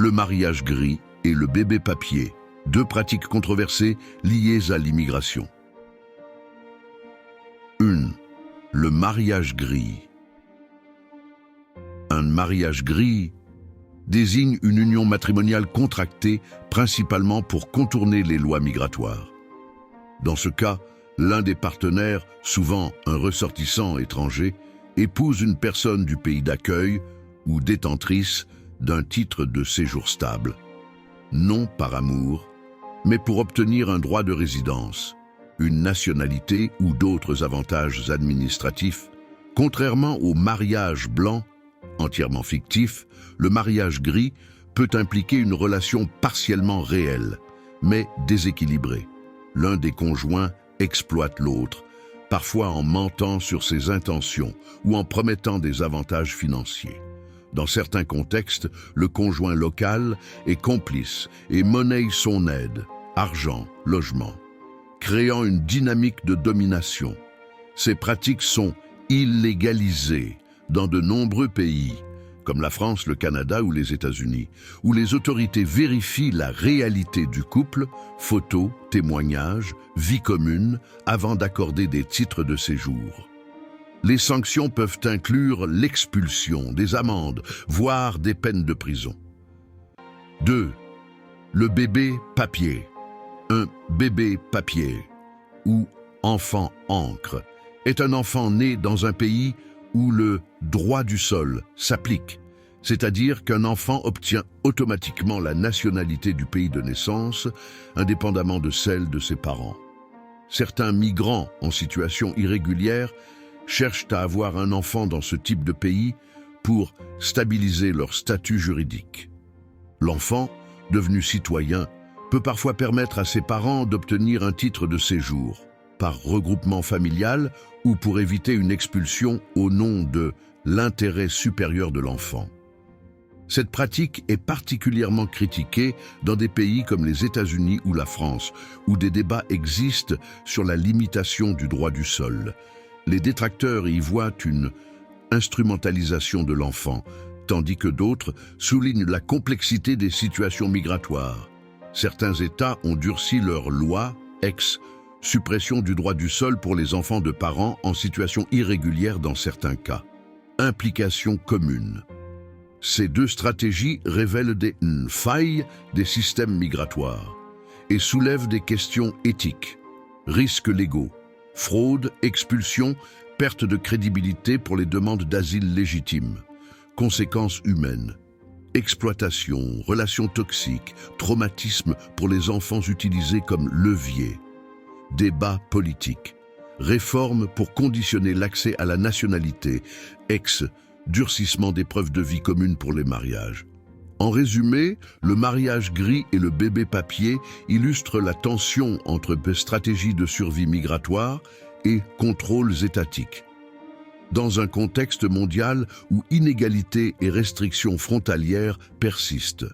le mariage gris et le bébé papier, deux pratiques controversées liées à l'immigration. 1. Le mariage gris. Un mariage gris désigne une union matrimoniale contractée principalement pour contourner les lois migratoires. Dans ce cas, l'un des partenaires, souvent un ressortissant étranger, épouse une personne du pays d'accueil ou détentrice d'un titre de séjour stable, non par amour, mais pour obtenir un droit de résidence, une nationalité ou d'autres avantages administratifs. Contrairement au mariage blanc, entièrement fictif, le mariage gris peut impliquer une relation partiellement réelle, mais déséquilibrée. L'un des conjoints exploite l'autre, parfois en mentant sur ses intentions ou en promettant des avantages financiers. Dans certains contextes, le conjoint local est complice et monnaie son aide, argent, logement, créant une dynamique de domination. Ces pratiques sont illégalisées dans de nombreux pays, comme la France, le Canada ou les États-Unis, où les autorités vérifient la réalité du couple, photos, témoignages, vie commune, avant d'accorder des titres de séjour. Les sanctions peuvent inclure l'expulsion, des amendes, voire des peines de prison. 2. Le bébé papier. Un bébé papier, ou enfant encre, est un enfant né dans un pays où le droit du sol s'applique, c'est-à-dire qu'un enfant obtient automatiquement la nationalité du pays de naissance, indépendamment de celle de ses parents. Certains migrants en situation irrégulière cherchent à avoir un enfant dans ce type de pays pour stabiliser leur statut juridique. L'enfant, devenu citoyen, peut parfois permettre à ses parents d'obtenir un titre de séjour, par regroupement familial ou pour éviter une expulsion au nom de l'intérêt supérieur de l'enfant. Cette pratique est particulièrement critiquée dans des pays comme les États-Unis ou la France, où des débats existent sur la limitation du droit du sol. Les détracteurs y voient une instrumentalisation de l'enfant, tandis que d'autres soulignent la complexité des situations migratoires. Certains États ont durci leurs lois, suppression du droit du sol pour les enfants de parents en situation irrégulière dans certains cas. Implications communes. Ces deux stratégies révèlent des failles des systèmes migratoires et soulèvent des questions éthiques, risques légaux, fraude, expulsion, perte de crédibilité pour les demandes d'asile légitimes, conséquences humaines, exploitation, relations toxiques, traumatisme pour les enfants utilisés comme levier, débat politique, réforme pour conditionner l'accès à la nationalité, durcissement des preuves de vie commune pour les mariages. En résumé, le mariage gris et le bébé papier illustrent la tension entre stratégies de survie migratoire et contrôles étatiques. Dans un contexte mondial où inégalités et restrictions frontalières persistent.